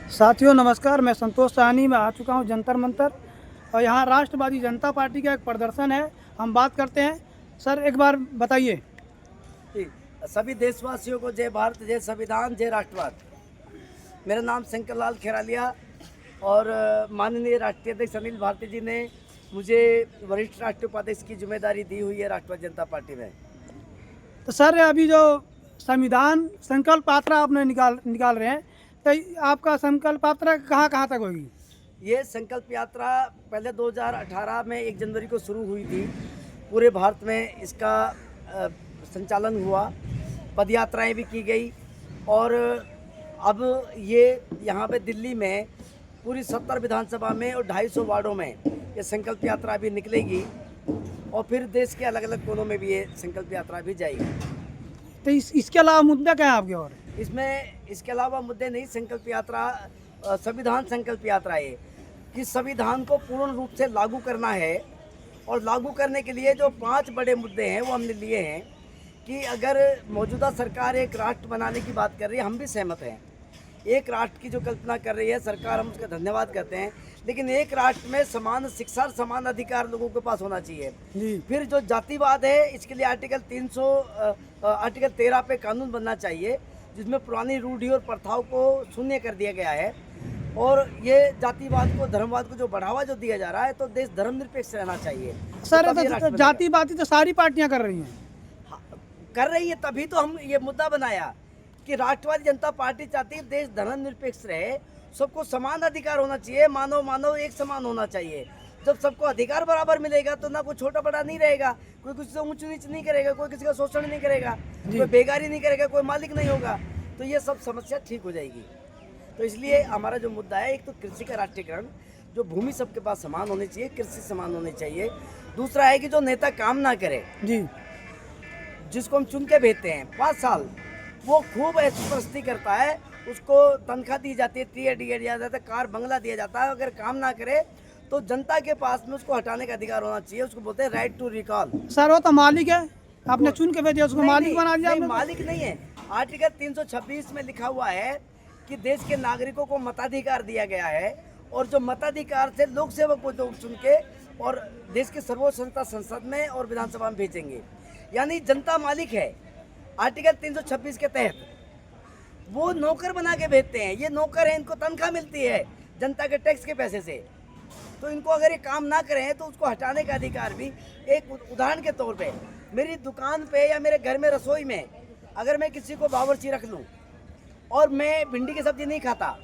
साथियों नमस्कार, मैं संतोष साहनी में आ चुका हूं जंतर मंतर और यहाँ राष्ट्रवादी जनता पार्टी का एक प्रदर्शन है। हम बात करते हैं। सर एक बार बताइए। सभी देशवासियों को जय भारत, जय संविधान, जय राष्ट्रवाद। मेरा नाम शंकर लाल खेरालिया और माननीय राष्ट्रीय अध्यक्ष अनिल भारती जी ने मुझे वरिष्ठ राष्ट्रीय उपाध्यक्ष की जिम्मेदारी दी हुई है राष्ट्रवादी जनता पार्टी में। तो सर अभी जो संविधान संकल्प यात्रा आपने निकाल रहे हैं, तो आपका संकल्प यात्रा कहाँ कहाँ तक होगी? ये संकल्प यात्रा पहले 2018 में 1 जनवरी को शुरू हुई थी। पूरे भारत में इसका संचालन हुआ, पद यात्राएँ भी की गई और अब ये यहाँ पे दिल्ली में पूरी 70 विधानसभा में और 250 वार्डों में ये संकल्प यात्रा भी निकलेगी और फिर देश के अलग अलग कोनों में भी ये संकल्प यात्रा भी जाएगी। तो इसके अलावा मुद्दा क्या है आपके? और इसके अलावा मुद्दे नहीं, संकल्प यात्रा संविधान संकल्प यात्रा है कि संविधान को पूर्ण रूप से लागू करना है और लागू करने के लिए जो 5 बड़े मुद्दे हैं वो हमने लिए हैं कि अगर मौजूदा सरकार एक राष्ट्र बनाने की बात कर रही है, हम भी सहमत हैं। एक राष्ट्र की जो कल्पना कर रही है सरकार, हम उसका धन्यवाद करते हैं, लेकिन एक राष्ट्र में समान शिक्षा और समान अधिकार लोगों के पास होना चाहिए। फिर जो जातिवाद है, इसके लिए आर्टिकल 13 पे कानून बनना चाहिए जिसमें पुरानी रूढ़ी और प्रथाओं को शून्य कर दिया गया है और ये जातिवाद को, धर्मवाद को जो बढ़ावा जो दिया जा रहा है, तो देश धर्मनिरपेक्ष रहना चाहिए। सर तो जातिवादी तो सारी पार्टियां कर रही हैं। कर रही है, तभी तो हम ये मुद्दा बनाया कि राष्ट्रवादी जनता पार्टी चाहती है देश धर्मनिरपेक्ष रहे, सबको समान अधिकार होना चाहिए, मानव एक समान होना चाहिए। जब सबको अधिकार बराबर मिलेगा तो ना कोई छोटा बड़ा नहीं रहेगा, कोई किसी से ऊंच नीच नहीं करेगा, कोई किसी का शोषण नहीं करेगा, कोई बेगारी नहीं करेगा, कोई मालिक नहीं होगा, तो ये सब समस्या ठीक हो जाएगी। तो इसलिए हमारा जो मुद्दा है, एक तो कृषि का राष्ट्रीयकरण, जो भूमि सबके पास समान होनी चाहिए, कृषि समान होनी चाहिए। दूसरा है कि जो नेता काम ना करे जी, जिसको हम चुन के भेजते हैं 5 साल, वो खूब ऐशप्रस्ती करता है, उसको तनख्वाह दी जाती है, टीए दिया जाता है, कार बंगला दिया जाता है, अगर काम ना करे तो जनता के पास में उसको हटाने का अधिकार होना चाहिए। उसको बोलते हैं राइट टू रिकॉल। सर वो तो मालिक है, आपने चुन के भेजा, उसको मालिक बना दिया। मालिक नहीं है। आर्टिकल 326 में लिखा हुआ है कि देश के नागरिकों को मताधिकार दिया गया है और जो मताधिकार से लोक सेवक को चुन के और देश के सर्वोच्च संस्था संसद में और विधानसभा में भेजेंगे, यानी जनता मालिक है। आर्टिकल 326 के तहत वो नौकर बना के भेजते हैं, ये नौकर है, इनको तनख्वाह मिलती है जनता के टैक्स के पैसे से, तो इनको अगर ये काम ना करें तो उसको हटाने का अधिकार भी। एक उदाहरण के तौर पे, मेरी दुकान पे या मेरे घर में रसोई में अगर मैं किसी को बावर्ची रख लूँ और मैं भिंडी की सब्जी नहीं खाता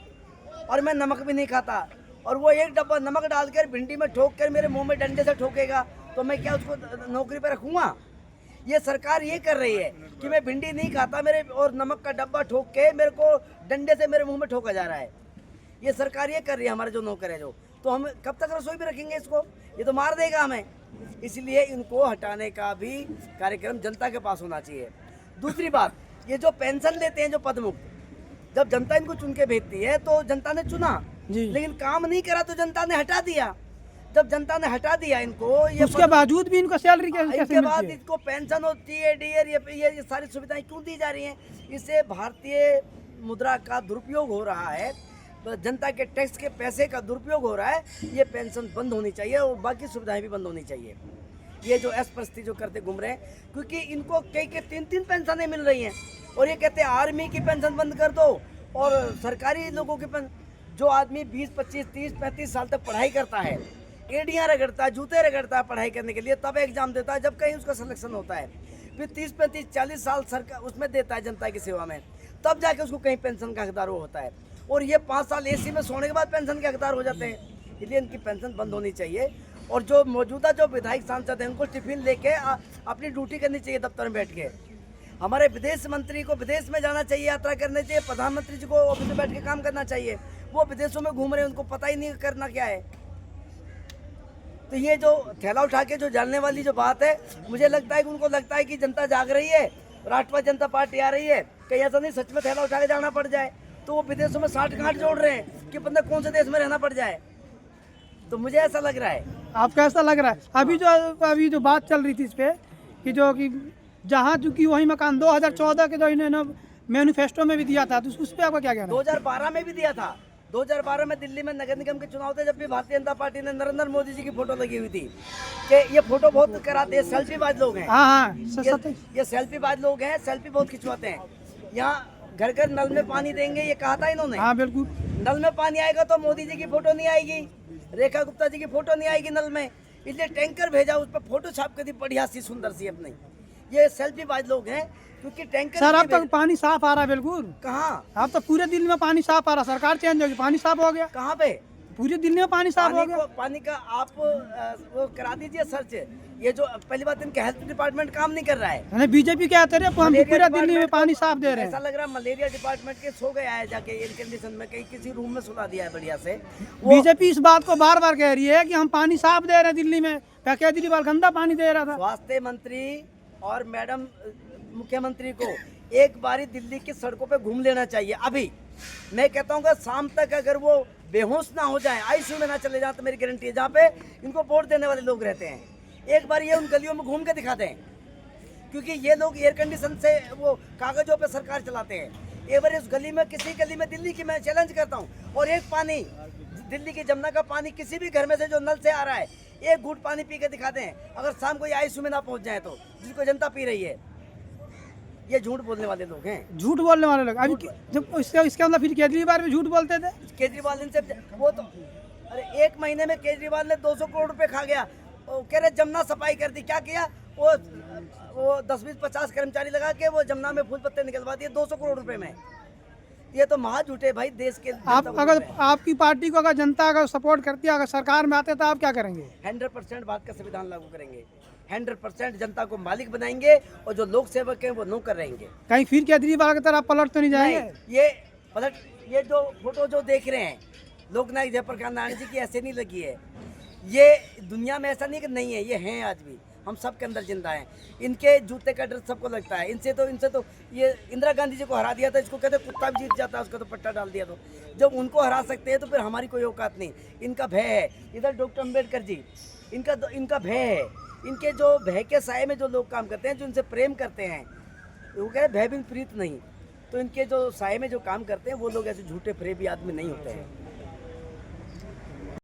और मैं नमक भी नहीं खाता और वो 1 डब्बा नमक डालकर भिंडी में ठोक कर मेरे मुंह में डंडे से ठोकेगा, तो मैं क्या उसको नौकरी पर रखूँगा? ये सरकार ये कर रही है कि मैं भिंडी नहीं खाता, मेरे और नमक का डब्बा ठोक के मेरे को डंडे से मेरे मुंह में ठोका जा रहा है। ये सरकार ये कर रही है, हमारे जो नौकर है जो, तो हम कब तक रसोई में रखेंगे इसको? ये तो मार देगा हमें। इसलिए इनको हटाने का भी कार्यक्रम जनता के पास होना चाहिए। दूसरी बात, ये जो पेंशन लेते हैं जो पदमुक्त, जब जनता इनको चुन के भेजती है तो जनता ने चुना लेकिन काम नहीं करा तो जनता ने हटा दिया। जब जनता ने हटा दिया इनको, ये उसके बावजूद भी इनको सैलरी के बाद इनको पेंशन और टीए ये सारी सुविधाएं क्यों दी जा रही हैं? इससे भारतीय मुद्रा का दुरुपयोग हो रहा है, जनता के टैक्स के पैसे का दुरुपयोग हो रहा है। ये पेंशन बंद होनी चाहिए और बाकी सुविधाएं भी बंद होनी चाहिए। ये जो ऐशप्रस्ती जो करते घूम रहे हैं, क्योंकि इनको कई 3 पेंशनें मिल रही हैं और ये कहते हैं आर्मी की पेंशन बंद कर दो और सरकारी लोगों की पेंशन। जो आदमी 20, 25, 30, 35 साल तक पढ़ाई करता है, एड़ियाँ रगड़ता है, जूते रगड़ता है पढ़ाई करने के लिए, तब एग्जाम देता है जब कहीं उसका सिलेक्शन होता है, फिर 30, 35, 40 साल सरकार उसमें देता है जनता की सेवा में, तब जाके उसको कहीं पेंशन का हकदार वो होता है। और ये 5 साल एसी में सोने के बाद पेंशन के हकदार हो जाते हैं। इसलिए इनकी पेंशन बंद होनी चाहिए और जो मौजूदा जो विधायक सांसद हैं उनको टिफिन लेके अपनी ड्यूटी करनी चाहिए दफ्तर में बैठ के। हमारे विदेश मंत्री को विदेश में जाना चाहिए, यात्रा करनी चाहिए, प्रधानमंत्री जी को ऑफिस में बैठ के काम करना चाहिए। वो विदेशों में घूम रहे हैं, उनको पता ही नहीं करना क्या है। तो ये जो थैला उठा के जो जानने वाली जो बात है, मुझे लगता है कि उनको लगता है कि जनता जाग रही है, राष्ट्रवादी जनता पार्टी आ रही है, कहीं ऐसा नहीं सच में थैला उठा के जाना पड़ जाए, तो वो विदेशों में 60 गांठ जोड़ रहे हैं कि बंदा कौन से देश में रहना पड़ जाए। तो मुझे ऐसा लग रहा है। आपको ऐसा लग रहा है? अभी जो बात चल रही थी इस पे कि जो कि जहाँ चूँकि वही मकान 2014 के जो इन्होंने मैनिफेस्टो में भी दिया था, तो उस पर आपका क्या कहना है? 2012 में भी दिया था, 2012 में दिल्ली में नगर निगम के चुनाव थे, जब भी भारतीय जनता पार्टी ने नरेंद्र मोदी जी की फोटो लगी हुई थी कि ये फोटो बहुत कराते हैं, सेल्फीबाज लोग हैं। हाँ हाँ ये सेल्फीबाज लोग हैं, सेल्फी बहुत खिंचवाते हैं। यहाँ घर घर नल में पानी देंगे, ये कहा था इन्होंने। हाँ बिल्कुल। नल में पानी आएगा तो मोदी जी की फोटो नहीं आएगी, रेखा गुप्ता जी की फोटो नहीं आएगी नल में, इसलिए टैंकर भेजा, उस पर फोटो छाप कर दी बढ़िया सी सुंदर सी अपनी। ये सेल्फीबाज लोग हैं, क्योंकि टैंकर सर अब तक पानी साफ आ रहा है बिल्कुल। कहाँ? अब तो पूरे दिल्ली में पानी साफ आ रहा, सरकार चेंज होगी पानी साफ हो गया। कहाँ पे? पूरी दिल्ली में पानी साफ हो गया। पानी का आप वो करा दीजिए सर्च। ये जो पहली बात, इनका हेल्थ डिपार्टमेंट काम नहीं कर रहा है। बीजेपी क्या कहते हैं हम पूरे दिल्ली में पानी साफ दे रहे हैं। ऐसा लग रहा है मलेरिया डिपार्टमेंट के सो गया है जाके एयर कंडीशन में, कहीं किसी रूम में सुला दिया है बढ़िया से। बीजेपी इस बात को बार बार कह रही है कि हम पानी साफ दे रहे हैं दिल्ली में, केजरीवाल गंदा पानी दे रहा था। स्वास्थ्य मंत्री और मैडम मुख्यमंत्री को एक बारी दिल्ली की सड़कों पे घूम लेना चाहिए। अभी मैं कहता हूँ शाम तक अगर वो बेहोश ना हो जाए, आईसीयू में ना चले जाए, तो मेरी गारंटी है जहाँ पे इनको वोट देने वाले लोग रहते हैं, एक बार ये उन गलियों में घूम के दिखाते हैं, क्योंकि ये लोग एयर कंडीशन से वो कागजों पे सरकार चलाते हैं। एक बार इस गली में, किसी गली में दिल्ली की मैं चैलेंज करता हूँ, और एक पानी दिल्ली की जमुना का पानी किसी भी घर में से जो नल से आ रहा है, एक घूंट पानी पी के दिखाते हैं, अगर शाम को ये आईसीयू में ना पहुंच जाए तो, जिसको जनता पी रही है। ये झूठ बोलने वाले लोग हैं, झूठ बोलने वाले लोग। अभी जब इसके अंदर फिर केजरीवाल भी झूठ बोलते थे। केजरीवाल इनसे वो तो, अरे एक महीने में केजरीवाल ने 200 करोड़ रुपए खा गया। वो कह रहे जमुना सफाई कर दी, क्या किया? वो 10-20-50 कर्मचारी लगा के वो जमुना में फूल पत्ते निकलवा दिए 200 करोड़ रुपए में। ये तो महा झूठे भाई देश के। आप अगर आपकी पार्टी को अगर जनता अगर सपोर्ट करती है, अगर सरकार में आते तो आप क्या करेंगे? 100% भारत का संविधान लागू करेंगे, 100% जनता को मालिक बनाएंगे, और जो लोक सेवक हैं वो नौकर रहेंगे। कहीं फिर केजरीवाल की तरह पलट तो नहीं जाएंगे? ये जो फोटो जो देख रहे हैं लोकनायक जयप्रकाश नारायण जी की, ऐसे नहीं लगी है। ये दुनिया में ऐसा नहीं कि नहीं है, ये हैं आज भी, हम सब के अंदर जिंदा हैं। इनके जूते का डर सबको लगता है। इनसे तो ये इंदिरा गांधी जी को हरा दिया था, इसको कहते कुत्ता भी जीत जाता है, उसको तो पट्टा डाल दिया। तो जब उनको हरा सकते हैं तो फिर हमारी कोई औकात नहीं। इनका भय है। इधर डॉक्टर अम्बेडकर जी, इनका भय है। इनके जो भय के साए में जो लोग काम करते हैं, जो इनसे प्रेम करते हैं, वो कह रहे भय बिन प्रीत नहीं, तो इनके जो साए में जो काम करते हैं वो लोग ऐसे झूठे फरेबी आदमी नहीं होते हैं।